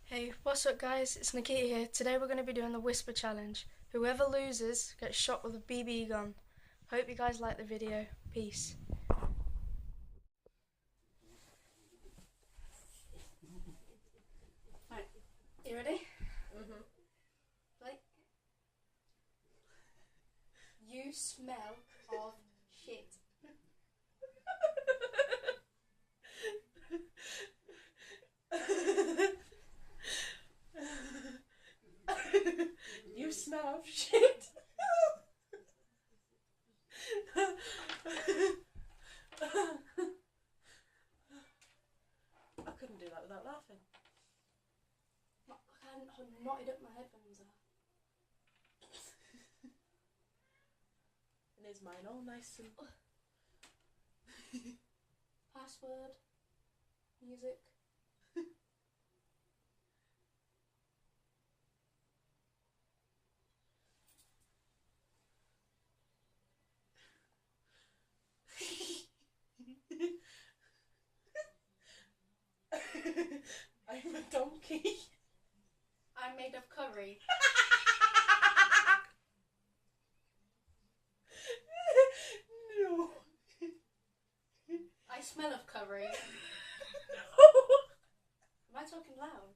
Hey, what's up guys? It's Nikita here. Today we're going to be doing the Whisper Challenge. Whoever loses gets shot with a BB gun. Hope you guys like the video. Peace. Right, you ready? Like, you smell of shit. You smell of shit. I couldn't do that without laughing. I can't knotted up my headphones there. And is mine all nice and Password. Music. I'm a donkey. I'm made of curry. No. I smell of curry. Am I talking loud?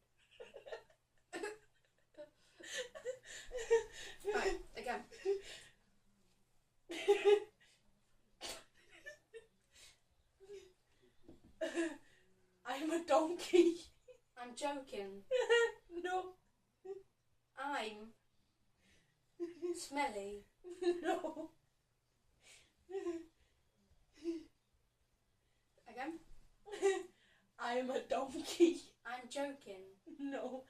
Right, again. I'm a donkey. I'm joking. No. I'm smelly. No. Again. I'm a donkey. I'm joking. No.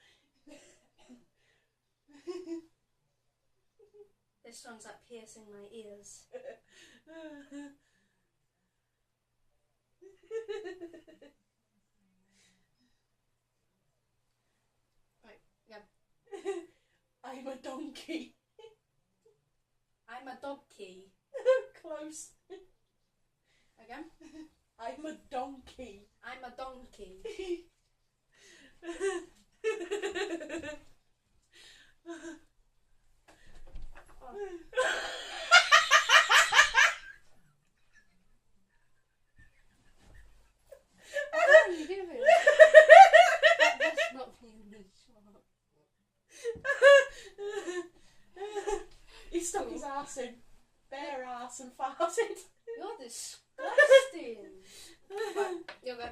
This song's like piercing my ears. Right, again. I'm a donkey. I'm a dog key. Close. Again. I'm a donkey. I'm a donkey. What are you doing? That's not being shot. He stuck his arse in bare arse and farted. You're disgusting. Right, you'll go.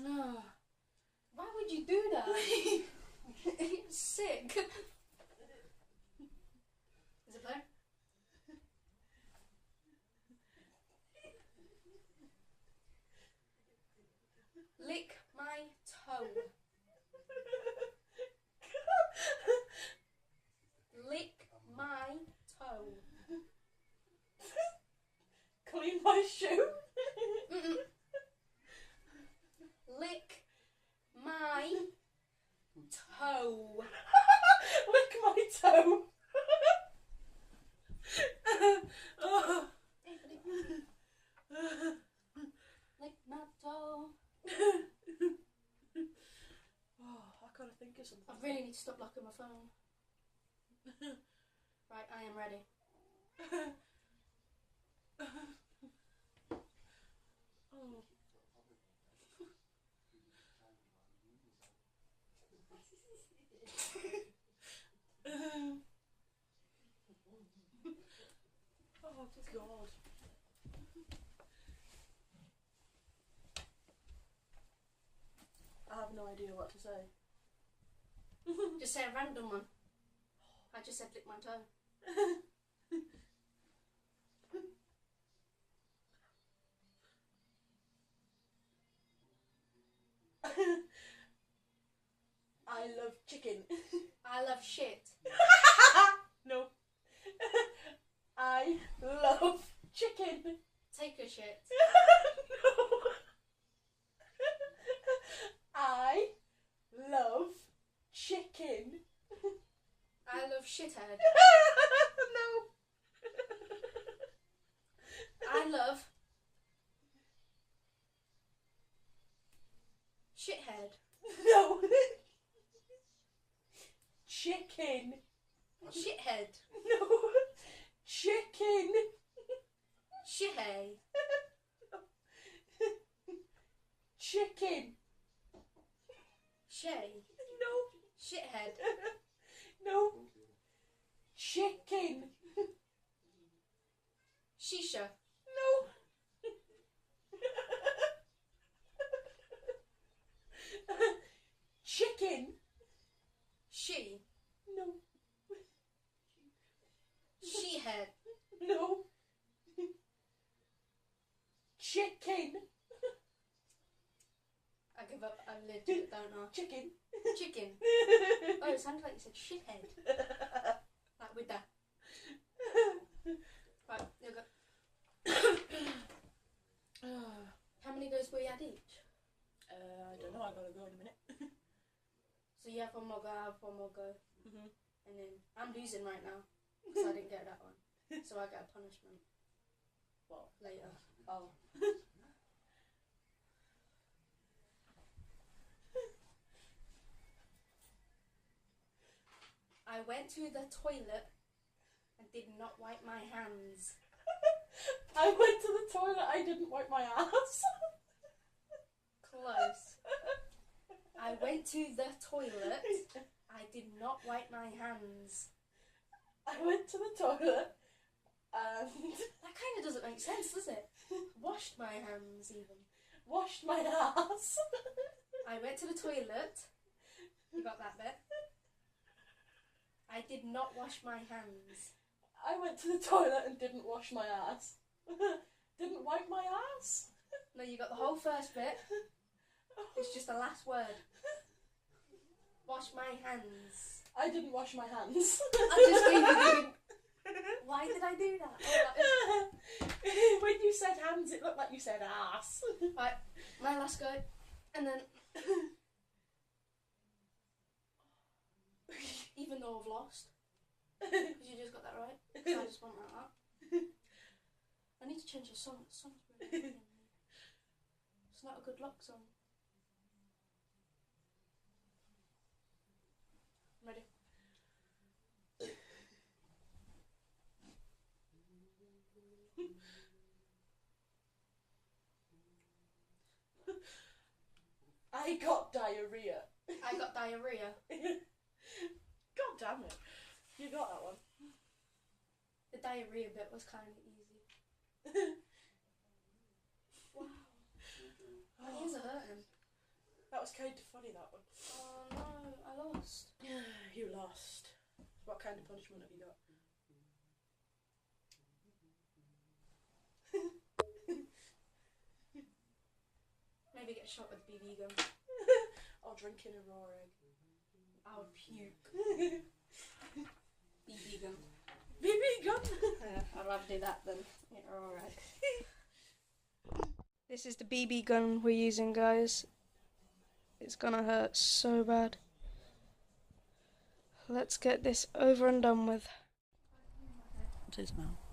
Oh. Why would you do that? You're sick. Is it playing? Lick my toe. Lick my toe. Clean my shoe. Mm-mm. Lick my toe. Lick my toe. Oh. Lick my toe. Oh, I gotta think of something. I really need to stop locking my phone. Right, I am ready. Oh. Oh God. I have no idea what to say. Just say a random one. I just said lick my toe. I love chicken. I love shit. No. I love chicken. Take a shit. No. I love chicken. I love shithead. No. I love shithead. No. Chicken. Shithead. No. Chicken. Shihay. Chicken. Shay. No. Shithead. No. Chicken. Shisha. No. Chicken. She. No. Shehead. No. Chicken. I give up. I legit don't know. Chicken. Chicken. Oh, it sounded like you said shithead. Like with that. Right, you go. How many goes we had each? I don't know. I gotta go in a minute. So you have one more go, I have one more go. Mhm. And then I'm losing right now because I didn't get that one. So I get a punishment. What? Later. Oh. I went to the toilet and did not wipe my hands. I went to the toilet. I didn't wipe my ass. Close. I went to the toilet. I did not wipe my hands. I went to the toilet and That kind of doesn't make sense, does it? Washed my hands even. washed my ass. I went to the toilet. You got that bit? I did not wash my hands. I went to the toilet and didn't wash my ass. Didn't wipe my ass. No, you got the whole first bit. It's just the last word. Wash my hands. I didn't wash my hands. I just gave you the... Why did I do that? Oh, When you said hands, it looked like you said ass. right, my last go. And then... Even though I've lost. Because you just got that right. So I just went like that. I need to change the song. The song's really It's not a good luck song. I'm ready. I got diarrhea. I got diarrhea. God damn it. You got that one. The diarrhea bit was kind of easy. Wow. My ears are hurting. That was kind of funny, that one. Oh no, I lost. You lost. What kind of punishment have you got? Maybe get shot with BB gun. Or drinking a raw egg. I would puke. BB gun. BB gun! I'd rather do that than eat a raw egg. This is the BB gun we're using, guys. It's gonna hurt so bad. Let's get this over and done with. What's his mouth?